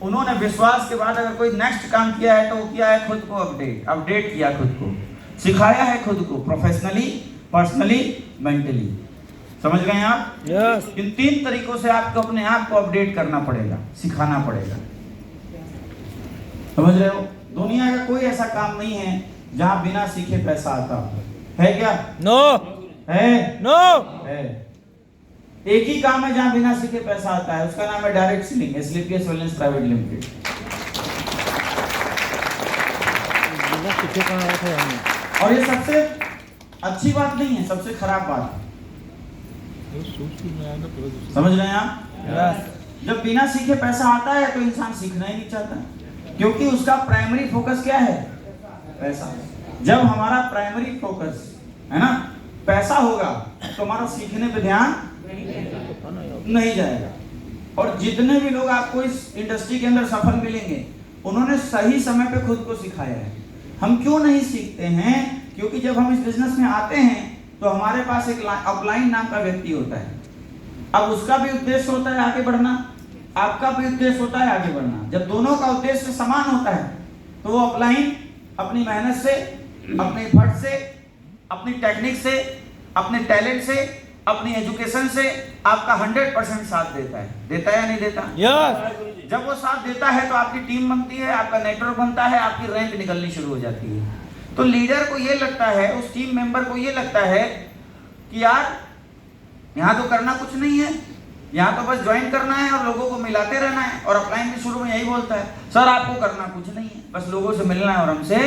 उन्होंने विश्वास के बाद अगर कोई नेक्स्ट काम किया है तो वो किया है खुद को अपडेट किया, खुद को सिखाया है, खुद को प्रोफेशनली, पर्सनली, मेंटली। समझ गए आप? यस। इन 3 तरीकों से आपको अपने आप को अपडेट करना पड़ेगा, सिखाना पड़ेगा। समझ रहे हो? दुनिया का कोई ऐसा काम नहीं है जहां बिना सीखे पैसा आता है क्या? नो है? नो है। एक ही काम है जहां बिना सीखे पैसा आता है, उसका नाम है direct selling, SLPS wellness private limited. और ये सबसे अच्छी बात नहीं है, सबसे खराब बात है। समझ रहे हैं आप? जब बिना सीखे पैसा आता है तो इंसान सीखना ही नहीं चाहता, क्योंकि उसका प्राइमरी फोकस क्या है? पैसा। जब हमारा प्राइमरी फोकस है ना पैसा होगा तो हमारा सीखने पे ध्यान नहीं जाएगा। और जितने भी लोग आपको इस इंडस्ट्री के अंदर सफल मिलेंगे, उन्होंने सही समय पे खुद को सिखाया है। हम क्यों नहीं सीखते हैं? क्योंकि जब हम इस बिजनेस में आते हैं तो हमारे पास एक अपलाइन नाम का व्यक्ति होता है। अब उसका भी उद्देश्य होता है आगे बढ़ना, आपका भी उद्देश्य होता है आगे बढ़ना। जब दोनों का उद्देश्य समान होता है तो वो अपलाइन अपनी मेहनत से, अपने एफर्ट से, अपनी टेक्निक से, अपने टैलेंट से, अपनी एजुकेशन से आपका 100% साथ देता है। देता है या नहीं देता? यस। जब वो साथ देता है तो आपकी टीम बनती है, आपका नेटवर्क बनता है, आपकी रैंक निकलनी शुरू हो जाती है। तो लीडर को ये लगता है, उस टीम मेंबर को ये लगता है कि यार यहाँ तो करना कुछ नहीं है, यहाँ तो बस ज्वाइन करना है और लोगों को मिलाते रहना है। और अपलाइन भी शुरू में यही बोलता है, सर आपको करना कुछ नहीं है, बस लोगों से मिलना है और हमसे।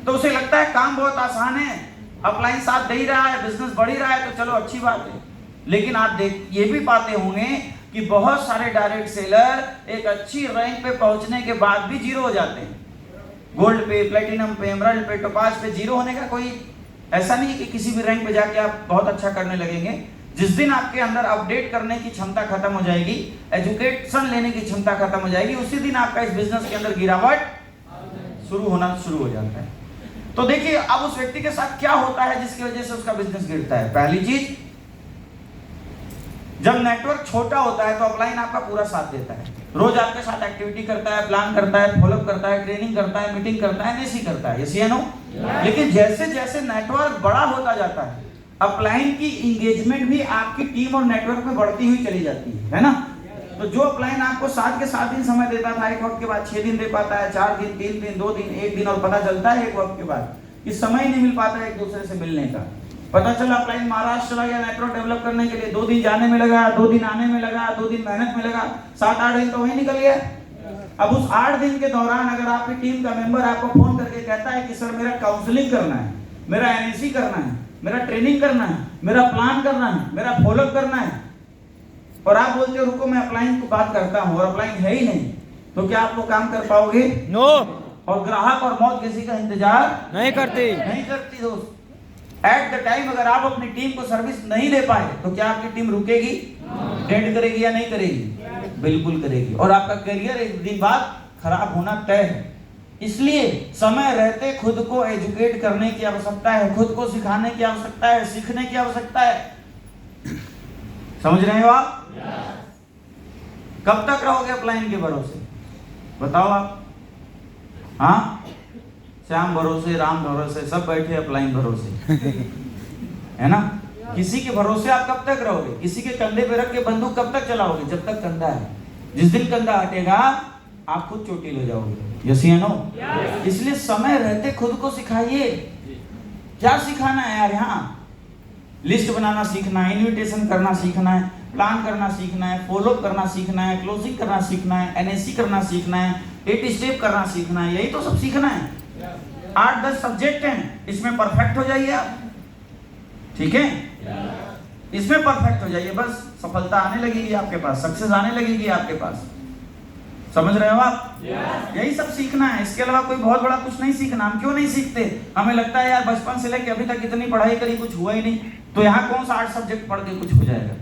तो उसे लगता है काम बहुत आसान है, अपलाइन साथ दे ही रहा है, बिजनेस बढ़ ही रहा है, तो चलो अच्छी बात है। लेकिन आप ये भी पाते होंगे कि बहुत सारे डायरेक्ट सेलर एक अच्छी रैंक पे पहुंचने के बाद भी जीरो हो जाते हैं। गोल्ड पे, प्लेटिनम पे, एमराल्ड पे, टोपाज पे जीरो होने का कोई ऐसा नहीं है कि किसी भी रैंक पे जाके आप बहुत अच्छा करने लगेंगे। जिस दिन आपके अंदर अपडेट करने की क्षमता खत्म हो जाएगी, एजुकेशन लेने की क्षमता खत्म हो जाएगी, उसी दिन आपका इस बिजनेस के अंदर गिरावट शुरू हो जाता है। तो देखिए अब उस व्यक्ति के साथ क्या होता है जिसकी वजह से उसका बिजनेस गिरता है। पहली चीज, जब नेटवर्क छोटा होता है तो अपलाइन आपका पूरा साथ देता है, रोज आपके साथ एक्टिविटी करता है, प्लान करता है, फॉलोअप करता है, ट्रेनिंग करता है, मीटिंग करता है, ऐसे करता है, यस या नो? लेकिन जैसे जैसे नेटवर्क बड़ा होता जाता है, अपलाइन की इंगेजमेंट भी आपकी टीम और नेटवर्क में बढ़ती हुई चली जाती है ना? तो जो अपलाइन आपको 7 के 7 दिन समय देता था, एक वक्त के बाद 6 दिन दे पाता है, 4 दिन, 3 दिन, 2 दिन, 1 दिन, और पता चलता है एक वक्त के बाद कि समय ही नहीं मिल पाता एक दूसरे से मिलने का। पता चला अपलाइन महाराष्ट्र चला गया नेटवर्क डेवलप करने के लिए, 2 दिन जाने में लगा, 2 दिन आने में लगा, 2 दिन मेहनत में लगा, 7-8 दिन तो वही निकल गया। अब उस 8 दिन के दौरान अगर आपकी टीम का मेंबर आपको फोन करके कहता है कि सर मेरा काउंसलिंग करना है, मेरा एनएसी करना है, मेरा ट्रेनिंग करना है, मेरा प्लान करना है, मेरा फॉलोअप करना है, और आप बोलते हो रुको मैं अपलाइन को बात करता हूं, और अपलाइन है ही नहीं, तो क्या आप वो काम कर पाओगे? नो। और ग्राहक और मौत किसी का इंतजार नहीं करती दोस्त। एट द टाइम अगर आप अपनी टीम को सर्विस नहीं दे पाए तो क्या आपकी टीम रुकेगी? डेड करेगी या नहीं करेगी? बिल्कुल करेगी, और आपका करियर एक दिन बाद खराब होना तय है। इसलिए समय रहते खुद को एजुकेट करने की आवश्यकता है, खुद को सिखाने की आवश्यकता है, सीखने की आवश्यकता है। समझ रहे हो आप? कब तक रहोगे अपलाइन के भरोसे? बताओ आप। हाँ, श्याम भरोसे, राम भरोसे, सब बैठे अपलाइन भरोसे है ना? किसी के भरोसे आप कब तक रहोगे? किसी के कंधे पे रख के बंदूक कब तक चलाओगे? जब तक कंधा है। जिस दिन कंधा हटेगा आप खुद चोटिल हो जाओगे, यस या नो? इसलिए समय रहते खुद को सिखाइए। क्या सिखाना है यार? यहाँ लिस्ट बनाना सीखना है, इन्विटेशन करना सीखना है, प्लान करना सीखना है, फॉलोअप करना सीखना है, क्लोजिंग करना सीखना है, एनएसी करना सीखना है, 8 स्टेप करना सीखना है, यही तो सब सीखना है। 8-10 सब्जेक्ट हैं, इसमें परफेक्ट हो जाइए आप, ठीक है? इसमें परफेक्ट हो जाइए, बस सफलता आने लगेगी आपके पास, सक्सेस आने लगेगी आपके पास। समझ रहे हो आप? यही सब सीखना है, इसके अलावा कोई बहुत बड़ा कुछ नहीं सीखना। हम क्यों नहीं सीखते? हमें लगता है यार बचपन से लेकर अभी तक इतनी पढ़ाई करी, कुछ हुआ ही नहीं, तो यहाँ कौन सा 8 सब्जेक्ट पढ़ के कुछ हो जाएगा?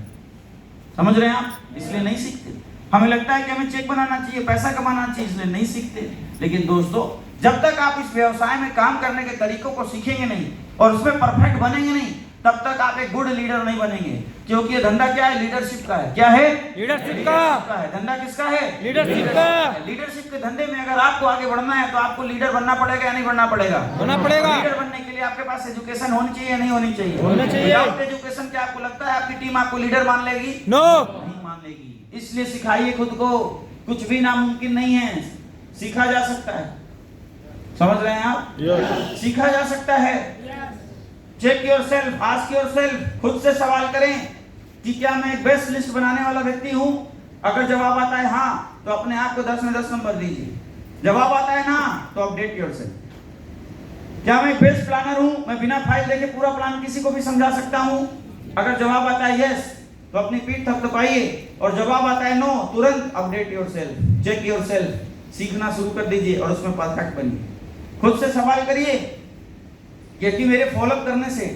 समझ रहे हैं आप? इसलिए नहीं सीखते। हमें लगता है कि हमें चेक बनाना चाहिए, पैसा कमाना चाहिए, इसलिए नहीं सीखते। लेकिन दोस्तों, जब तक आप इस व्यवसाय में काम करने के तरीकों को सीखेंगे नहीं और उसमें परफेक्ट बनेंगे नहीं, तब तक आप एक गुड लीडर नहीं बनेंगे। क्योंकि ये धंधा क्या है? लीडरशिप का है। क्या है? लीडरशिप का है। धंधा किसका है? लीडरशिप का। लीडरशिप के धंधे में अगर आपको आगे बढ़ना है तो आपको लीडर बनना पड़ेगा या नहीं बनना पड़ेगा? होना पड़ेगा। लीडर बनने के लिए आपके पास एजुकेशन होनी चाहिए या नहीं होनी चाहिए? होना चाहिए। विदाउट एजुकेशन क्या आपको लगता है आपकी टीम आपको लीडर मान लेगी? नो। नहीं मान लेगी। इसलिए सिखाइए खुद को। कुछ भी नामुमकिन नहीं है, सीखा जा सकता है। समझ रहे हैं आप? सीखा जा सकता है। चेक योरसेल्फ, आस्क योरसेल्फ, खुद से सवाल करें कि क्या मैं एक बेस्ट लिस्ट बनाने वाला व्यक्ति हूं? अगर जवाब आता है हाँ, तो अपने आप को 10 में 10 नंबर दीजिए। जवाब आता है ना, तो अपडेट योरसेल्फ। क्या मैं बेस्ट प्लानर हूं? मैं बिना फाइल देखे पूरा प्लान किसी को भी समझा सकता हूं? अगर जवाब आता है यस, तो अपनी पीठ थपथपाइए। और जवाब आता है नो, तुरंत अपडेट योरसेल्फ, चेक योरसेल्फ, सीखना शुरू कर दीजिए और उसमें परफेक्ट बनिए। खुद से सवाल करिए कि मेरे फॉलोअप करने से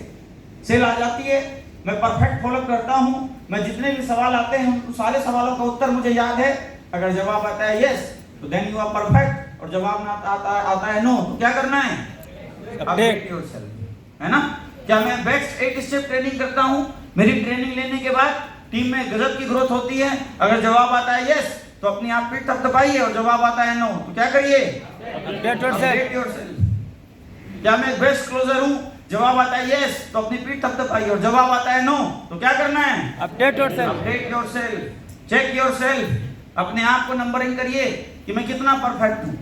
सेल आ जाती है, मैं परफेक्ट फॉलोअप करता हूं, मैं जितने भी सवाल आते हैं उन सारे सवालों का उत्तर मुझे याद है। अगर जवाब आता है यस, तो देन यू आर परफेक्ट। और जवाब ना आता है नो, तो क्या करना है? अपडेट योरसेल्फ, है ना? क्या मैं बेस्ट 8 स्टेप ट्रेनिंग करता हूं? मेरी ट्रेनिंग लेने के बाद टीम में गजब की ग्रोथ होती है। अगर जवाब आता है यस, तो अपनी आप पीठ थपथपाइए। और जवाब आता है नो, तो क्या करिए? Update yourself. क्या मैं बेस्ट क्लोजर हूं? जवाब आता है यस, तो अपनी पीठ थपथपाइए। और जवाब आता है नो, तो क्या करना है? Update yourself. Update yourself, check yourself. अपने आप को नंबरिंग करिए कि मैं कितना परफेक्ट हूं।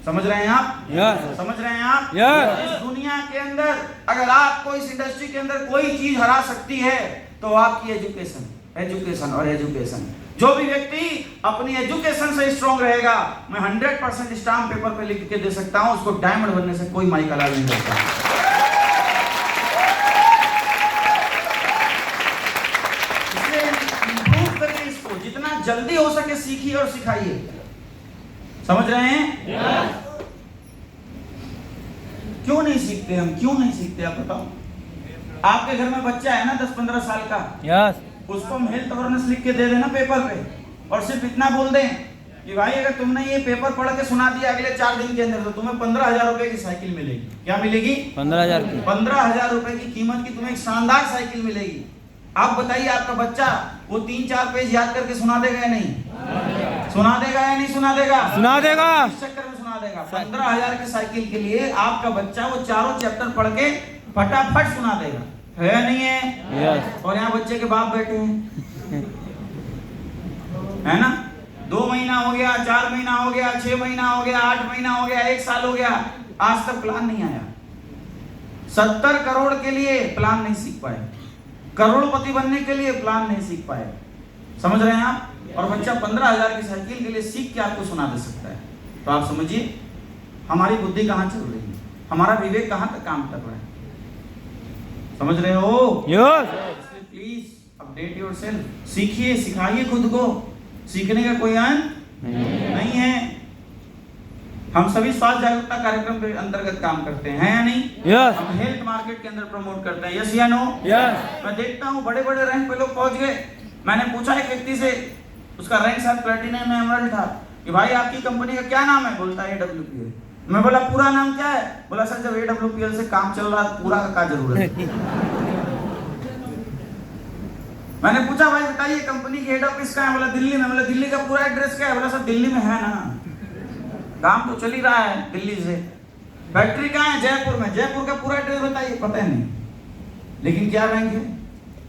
समझ रहे हैं आप? यस। समझ रहे हैं आप? यस। इस दुनिया के अंदर अगर आपको इस इंडस्ट्री के अंदर कोई चीज हरा सकती है तो आपकी एजुकेशन, एजुकेशन और एजुकेशन। जो भी व्यक्ति अपनी एजुकेशन से स्ट्रांग रहेगा, मैं 100% स्टाम्प पेपर पे लिख के दे सकता हूं, उसको डायमंड बनने से कोई माइक अलाउ नहीं करता। इसलिए इंप्रूव करिए इसको, जितना जल्दी हो सके सीखिए और सिखाइए। समझ रहे हैं? क्यों नहीं सीखते हम? क्यों नहीं सीखते आप बताओ? आपके घर में बच्चा है ना 10-15 साल का, यस। उसको हम हेल्थ अवेयरनेस लिख के दे देना पेपर पे, और सिर्फ इतना बोल दें कि भाई अगर तुमने ये पेपर पढ़ के सुना दिया अगले 4 दिन के अंदर, तो तुम्हें 15,000 रुपए की साइकिल मिलेगी। क्या मिलेगी? 15,000 की। 15,000 रुपए की कीमत की तुम्हें एक शानदार साइकिल मिलेगी। आप बताइए, आपका बच्चा वो 3-4 पेज याद करके सुना देगा या नहीं? सुना देगा या नहीं सुना देगा? सुना देगा। इस चक्कर में सुना देगा। 15,000 की साइकिल के लिए आपका बच्चा वो चारों चैप्टर पढ़ के फटाफट सुना देगा, है या नहीं है? यस। और यहाँ बच्चे के बाप बैठे हैं, है ना? 2 महीना हो गया, 4 महीना हो गया, 6 महीना हो गया, 8 महीना हो गया, 1 साल हो गया, आज तक प्लान नहीं आया। 70 करोड़ के लिए प्लान नहीं सीख पाए, करोड़पति बनने के लिए प्लान नहीं सीख पाए। समझ रहे हैं आप? और बच्चा 15,000 की साइकिल के लिए सीख के आपको सुना दे सकता है। तो आप समझिए हमारी बुद्धि कहाँ चल रही है, हमारा विवेक कहाँ तक काम कर रहा है। समझ रहे हो? यस। प्लीज अपडेट योरसेल्फ, सीखिए, सिखाइए खुद को। सीखने का कोई अंत नहीं है। हम सभी स्वास्थ्य जागरूकता कार्यक्रम के अंतर्गत काम करते हैं या नहीं? यस। हम हेल्थ मार्केट के अंदर प्रमोट करते हैं, यस या नो? यस। मैं देखता हूँ बड़े बड़े रैंक पे लोग पहुंच गए। मैंने पूछा एक व्यक्ति से, उसका रैंक शायद प्लेटिनम में एमरल्ड था, कि भाई आपकी कंपनी का क्या नाम है? बोलता है AWPL। मैं बोला पूरा नाम क्या है? बोला सर जब AWPL से काम चल रहा है पूरा का क्या जरूरत है? मैंने पूछा भाई बताइए कंपनी की हेड ऑफिस कहाँ है? बोला दिल्ली में। बोला दिल्ली का पूरा एड्रेस क्या है? बोला सर दिल्ली में है ना, काम तो चल ही रहा है दिल्ली से। फैक्ट्री कहाँ है? जयपुर में। जयपुर का पूरा एड्रेस बताइए, पता नहीं। लेकिन क्या रैंक है?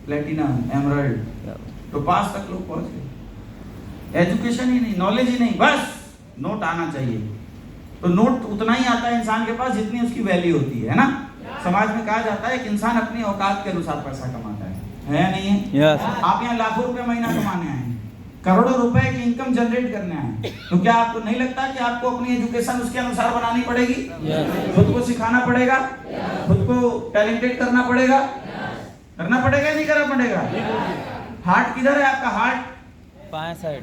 Platinum, emerald. तो पास तक लोग पहुंच गए। एजुकेशन ही नहीं, नॉलेज ही नहीं, बस नोट आना चाहिए। तो नोट उतना ही आता है इंसान के पास जितनी उसकी वैल्यू होती है ना? समाज में कहा जाता है कि इंसान अपनी औकात के अनुसार पैसा कमाता है या नहीं है? यस। आप यहाँ लाखों रुपए महीना कमाने आए हैं, करोड़ों रुपए की इनकम जनरेट करने आए हैं, तो क्या आपको नहीं लगता कि आपको अपनी एजुकेशन उसके अनुसार बनानी पड़ेगी? खुद को सिखाना पड़ेगा, खुद को टैलेंटेड करना पड़ेगा, करना पड़ेगा नहीं करना पड़ेगा? हार्ट किधर है आपका? हार्ट बाएं साइड।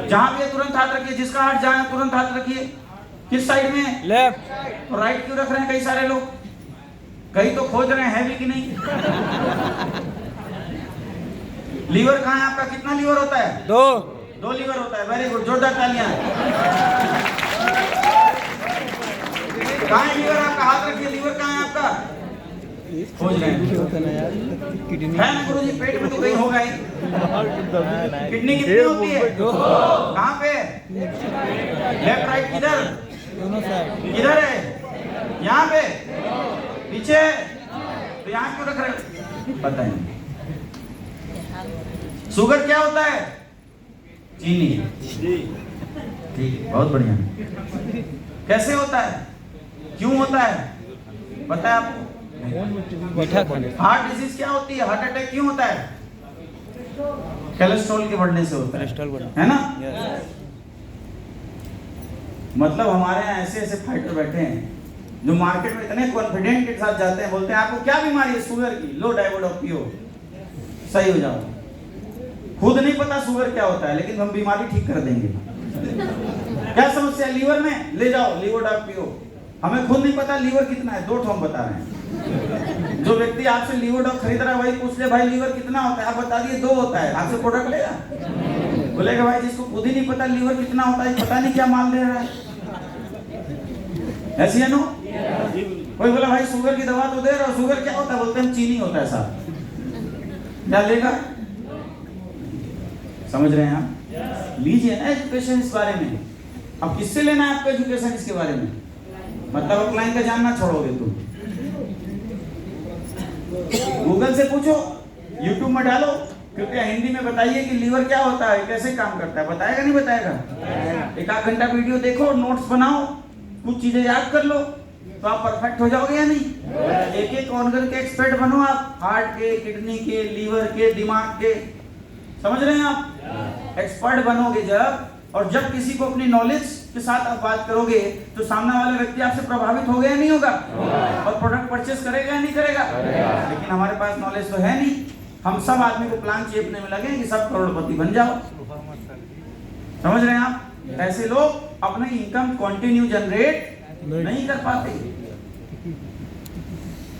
जहां भी है तुरंत हाथ रखिए, जिसका हार्ट जहां है तुरंत हाथ रखिए। किस साइड में? लेफ्ट। तो राइट क्यों रख रहे हैं कई सारे लोग? कई तो खोज रहे हैं, है भी कि नहीं? लीवर कहाँ है आपका? कितना लीवर होता है? 2 लीवर होता है। वेरी गुड, जोरदार तालियां। कहाँ है लीवर आपका? हाथ रखिए, लीवर कहाँ है आपका? खोज रहे हैं है ना गुरु जी? पेट में तो कहीं होगा ही। किडनी कितनी होती है? कहाँ पे? लेफ्ट राइट किधर? दोनों साइड। किधर है? यहाँ पे? पीछे? तो यहाँ क्यों रख रहे हो? पता नहीं। शुगर क्या होता है? चीनी। ठीक है, बहुत बढ़िया। कैसे होता है? क्यों होता है? पता है आपको? मीठा खाने। हार्ट डिजीज क्या होती है? हार्ट अटैक क्यों होता है? कोलेस्ट्रॉल के बढ़ने से होता है, कोलेस्ट्रॉल बढ़ने। है ना? यस। मतलब हमारे यहाँ ऐसे ऐसे फाइटर बैठे हैं जो मार्केट में इतने कॉन्फिडेंट के साथ जाते हैं, बोलते हैं आपको क्या बीमारी है? शुगर की, लो डाइवोडॉक पियो, सही हो जाओ। खुद नहीं पता शुगर क्या होता है, लेकिन हम बीमारी ठीक कर देंगे। क्या समस्या है लीवर में? ले जाओ लीवोडॉक पियो। हमें खुद नहीं पता लीवर कितना है, 2 हम बता रहे हैं। जो व्यक्ति आपसे लीवोडॉक खरीद रहा है वही पूछ ले भाई लीवर कितना होता है? आप बता दिए 2 होता है, आपसे प्रोडक्ट लेगा? बोलेगा भाई जिसको खुद ही नहीं पता लीवर कितना होता है, पता नहीं क्या माल दे रहा है। ऐसी है नो? कोई बोला भाई शुगर की दवा तो दे रहा हूं, शुगर क्या होता है? बोलते हैं चीनी होता है साहब। क्या लेगा? समझ रहे हैं आप? लीजिए ना एजुकेशन इस बारे में। अब किससे लेना है आपको एजुकेशन इसके बारे में? मतलब ऑफलाइन का जानना छोड़ोगे तुम? गूगल से पूछो, यूट्यूब में डालो, कृपया हिंदी में बताइए कि लीवर क्या होता है, कैसे काम करता है। बताएगा नहीं बताएगा? 1-8 घंटा वीडियो देखो, नोट्स बनाओ, कुछ चीजें याद कर लो, तो आप परफेक्ट हो जाओगे या नहीं? एक ऑर्गन के एक्सपर्ट बनो आप, हार्ट के, किडनी के, लीवर के, दिमाग के। समझ रहे हैं आप? एक्सपर्ट बनोगे जब, और जब किसी को अपनी नॉलेज के साथ आप बात करोगे तो सामने वाला व्यक्ति आपसे प्रभावित होगा या नहीं होगा? और प्रोडक्ट परचेस करेगा या नहीं करेगा? लेकिन हमारे पास नॉलेज तो है नहीं। हम सब आदमी को प्लान चेपने में लगे कि सब करोड़पति बन जाओ। समझ रहे हैं आप? ऐसे लोग अपने इनकम कंटिन्यू जनरेट नहीं कर पाते।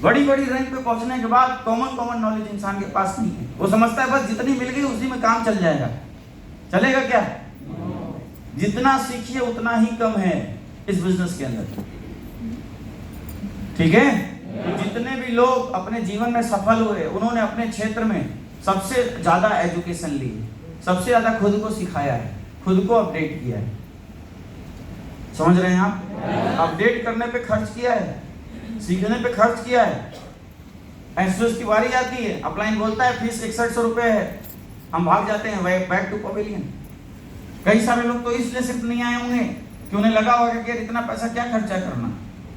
बड़ी बड़ी रैंक पे पहुंचने के बाद कॉमन नॉलेज इंसान के पास नहीं है। वो समझता है बस जितनी मिल गई उसी में काम चल जाएगा। चलेगा क्या? जितना सीखिए उतना ही कम है इस बिजनेस के अंदर। ठीक है? तो जितने भी लोग अपने जीवन में सफल हुए, उन्होंने अपने क्षेत्र में सबसे ज्यादा एजुकेशन ली, सबसे ज्यादा खुद को सिखाया है, खुद को अपडेट किया है। समझ रहे हैं आप? अपडेट करने पे खर्च किया है, सीखने पे खर्च किया है। एसएस की बारी आती है, अपलाइन बोलता है फीस 6100 रुपए है, हम भाग जाते हैं बैक टू पवेलियन। कई सारे लोग तो इसलिए सिर्फ नहीं आए होंगे कि उन्हें लगा होगा कि इतना पैसा क्या खर्चा करना,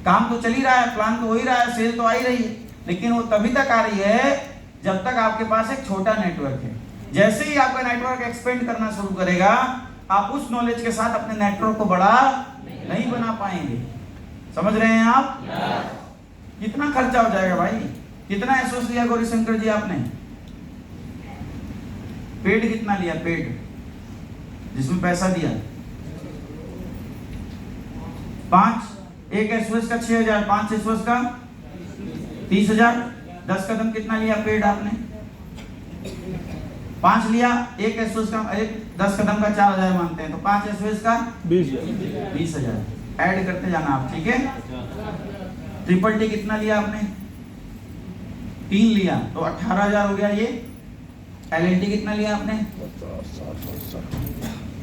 काम तो चल ही रहा है, प्लान तो हो ही रहा है, सेल तो आ ही रही है। लेकिन वो तभी तक आ रही है जब तक आपके पास एक छोटा नेटवर्क है। जैसे ही आपका नेटवर्क एक्सपेंड करना शुरू करेगा, आप उस नॉलेज के साथ अपने नेटवर्क को बड़ा नहीं बना पाएंगे। समझ रहे हैं आप? कितना खर्चा हो जाएगा भाई? कितना एसोस लिया गौरीशंकर जी आपने? पेड कितना लिया? पेड जिसमें पैसा दिया 5, एक एसओएस का 6000, 5 एसओएस का 30,000, 10 कदम कितना लिया पेड आपने? 5 लिया, एक एसओएस का 10 कदम का 4000 मानते हैं, तो 5 एसओएस का 20,000 ऐड करते जाना आप। ठीक है? ट्रिपल टी कितना लिया आपने? 3 लिया तो 18,000 हो गया। ये एलएलटी कितना लिया आपने?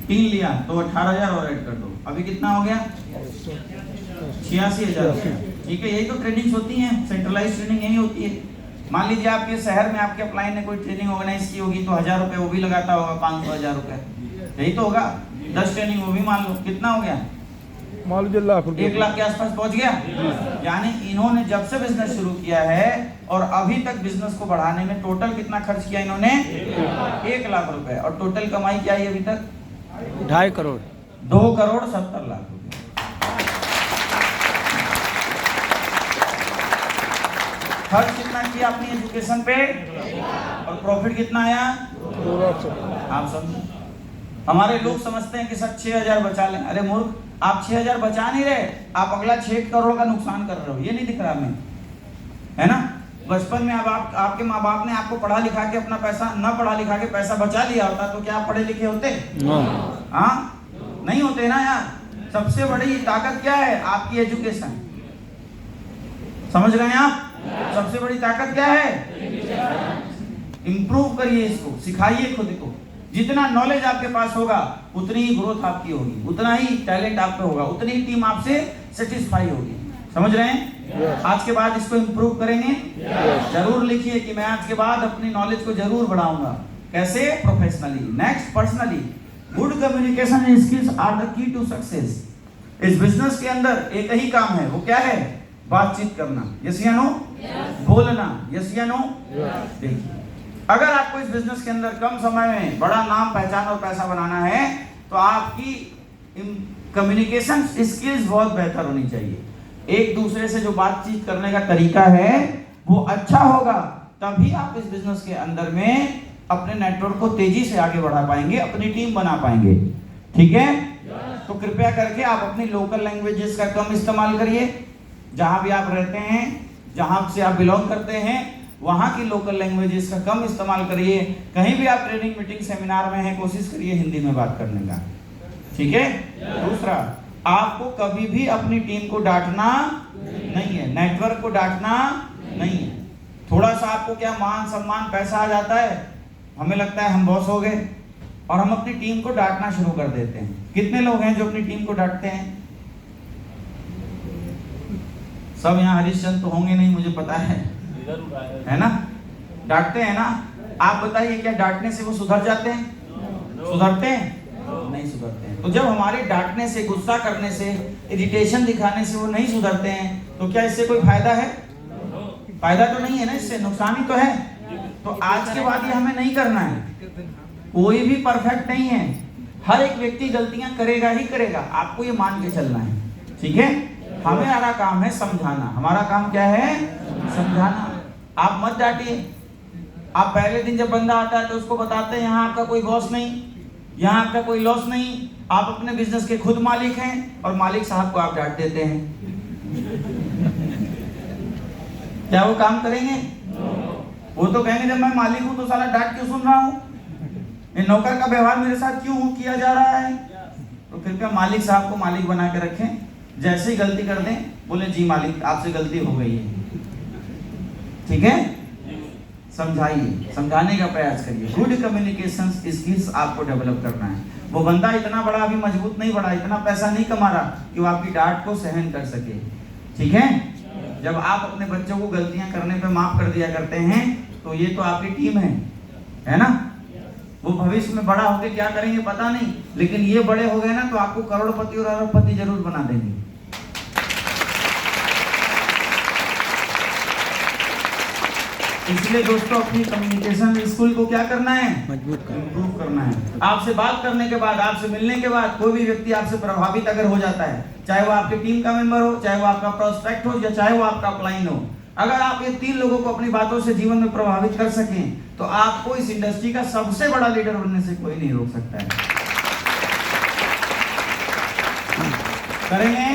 3 लिया तो 18,000 और ऐड कर दो, अभी कितना हो गया? 86,000। ठीक है? यही तो ट्रेनिंग्स होती हैं, सेंट्रलाइज ट्रेनिंग यही होती है। मान लीजिए आपके शहर में आपके अपलाइन ने कोई ट्रेनिंग ऑर्गेनाइज की होगी तो 1000 रुपए वो भी लगाता होगा, 500-1000 रुपए, यही तो होगा। 10 ट्रेनिंग वो भी मान लो, कितना हो गया? मान लीजिए 1 लाख के आसपास पहुंच गया। यानी इन्होंने जब से बिजनेस शुरू किया है और अभी तक बिजनेस को बढ़ाने में टोटल कितना खर्च किया इन्होंने? 1 लाख रुपए। और टोटल कमाई क्या है अभी तक? 2.5 करोड़। 2,70,00,000 रुपए। खर्च कितना किया अपनी एजुकेशन पे और प्रॉफिट कितना आया? 2 लाख। आप समझो, हमारे लोग समझते हैं कि सर 6,000 बचा लें। अरे मूर्ख, आप 6,000 बचा नहीं रहे, आप अगला 6 करोड़ का नुकसान कर रहे हो। ये नहीं दिख रहा हमें, है ना? बचपन में अब आपके माँ बाप ने आपको पढ़ा लिखा के अपना पैसा, न पढ़ा लिखा के पैसा बचा लिया होता तो क्या आप पढ़े लिखे होते? हाँ, नहीं होते ना यार। सबसे बड़ी ताकत क्या है? आपकी एजुकेशन। समझ रहे हैं आप? सबसे बड़ी ताकत क्या है? इंप्रूव करिए इसको, सिखाइए खुद को। जितना नॉलेज आपके पास होगा उतनी ही ग्रोथ आपकी होगी, उतना ही टैलेंट आप पे होगा, उतनी ही टीम आपसे सेटिस्फाई होगी। समझ रहे हैं? आज के बाद इसको इंप्रूव करेंगे। जरूर लिखिए कि मैं आज के बाद अपनी नॉलेज को जरूर बढ़ाऊंगा। कैसे? Professionally. Next, personally. Good communication skills are the key to success. इस बिजनेस के अंदर एक ही काम है, वो क्या है? बातचीत करना। यस या नो? बोलना। यस या नो? देखिए, अगर आपको इस बिजनेस के अंदर कम समय में बड़ा नाम, पहचान और पैसा बनाना है तो आपकी कम्युनिकेशन स्किल्स बहुत बेहतर होनी चाहिए। एक दूसरे से जो बातचीत करने का तरीका है वो अच्छा होगा, तभी आप इस बिजनेस के अंदर में अपने नेटवर्क को तेजी से आगे बढ़ा पाएंगे, अपनी टीम बना पाएंगे। ठीक है? तो कृपया करके आप अपनी लोकल लैंग्वेजेस का कम इस्तेमाल करिए। जहां भी आप रहते हैं, जहां से आप बिलोंग करते हैं, वहां की लोकल लैंग्वेजेस का कम इस्तेमाल करिए। कहीं भी आप ट्रेनिंग, मीटिंग, सेमिनार में हैं, कोशिश करिए हिंदी में बात करने का। ठीक है? दूसरा, आपको कभी भी अपनी टीम को डांटना नहीं है, नेटवर्क को डांटना नहीं है। थोड़ा सा आपको क्या मान सम्मान, पैसा आ जाता है, हमें लगता है हम बॉस हो गए और हम अपनी टीम को डांटना शुरू कर देते हैं। कितने लोग हैं जो अपनी टीम को डांटते हैं? सब यहाँ हरिश्चंद्र तो होंगे नहीं, मुझे पता है ना? डांटते हैं ना? आप बताइए, क्या डांटने से वो सुधर जाते हैं? सुधरते हैं? नहीं सुधरते हैं। तो जब हमारे डांटने से, गुस्सा करने से, इरिटेशन दिखाने से वो नहीं सुधरते हैं, तो क्या इससे कोई फायदा है? फायदा तो नहीं है ना, इससे नुकसान ही तो है। तो आज के बाद ये हमें नहीं करना है। कोई भी परफेक्ट नहीं है, हर एक व्यक्ति गलतियां करेगा ही करेगा, आपको ये मान के चलना है। ठीक है? हमारा काम है समझाना। हमारा काम क्या है? समझाना। आप मत डांटिए। आप पहले दिन जब बंदा आता है तो उसको बताते हैं यहाँ आपका कोई बॉस नहीं, यहाँ आपका कोई लॉस नहीं, आप अपने बिजनेस के खुद मालिक हैं, और मालिक साहब को आप डांट देते हैं। क्या वो काम करेंगे? वो तो कहेंगे जब मैं मालिक हूं तो साला डांट क्यों सुन रहा हूं, ये नौकर का व्यवहार मेरे साथ क्यों किया जा रहा है। तो कृपया मालिक साहब को मालिक बना के रखें। जैसे ही गलती कर दें बोले जी मालिक आपसे गलती हो गई है। ठीक है? समझाइए, समझाने का प्रयास करिए। गुड कम्युनिकेशन स्किल्स आपको डेवलप करना है। वो बंदा इतना बड़ा अभी मजबूत नहीं बढ़ा, इतना पैसा नहीं कमा रहा कि वो आपकी डांट को सहन कर सके। ठीक है? जब आप अपने बच्चों को गलतियां करने पे माफ कर दिया करते हैं तो ये तो आपकी टीम है ना? वो भविष्य में बड़ा होकर क्या करेंगे पता नहीं, लेकिन ये बड़े हो गए ना तो आपको करोड़पति और अरबपति जरूर बना देंगे। इसलिए दोस्तों अपनी कम्युनिकेशन स्किल को क्या करना है? मजबूत करना, इंप्रूव करना है। आपसे बात करने के बाद, आपसे मिलने के बाद कोई भी व्यक्ति आपसे प्रभावित अगर हो जाता है, चाहे वो आपकी टीम का मेंबर हो, चाहे वो आपका प्रोस्पेक्ट हो, या चाहे वो आपका क्लाइंट हो, अगर आप ये 3 लोगों को अपनी बातों से जीवन में प्रभावित कर सकें तो आपको इस इंडस्ट्री का सबसे बड़ा लीडर बनने से कोई नहीं रोक सकता है। करेंगे?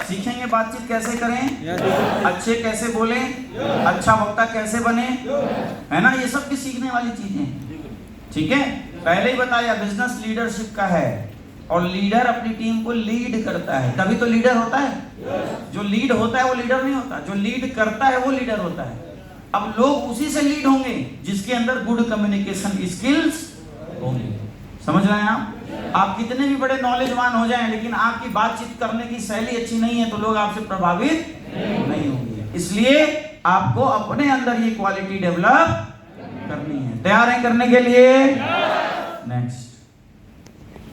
सीखेंगे बातचीत कैसे करें, अच्छे कैसे बोले, अच्छा वक्ता कैसे बने, है ना? ये सब भी सीखने वाली चीजें। ठीक है? पहले ही बताया बिजनेस लीडरशिप का है, और लीडर अपनी टीम को लीड करता है, तभी तो लीडर होता है। जो लीड होता है वो लीडर नहीं होता, जो लीड करता है वो लीडर होता है। अब लोग उसी से लीड होंगे जिसके अंदर गुड कम्युनिकेशन स्किल्स होंगे। समझ रहे हैं आप? आप कितने भी बड़े नॉलेजवान हो जाएं, लेकिन आपकी बातचीत करने की शैली अच्छी नहीं है तो लोग आपसे प्रभावित नहीं होंगे। इसलिए आपको अपने अंदर ये क्वालिटी डेवलप करनी है। तैयार हैं करने के लिए? नेक्स्ट।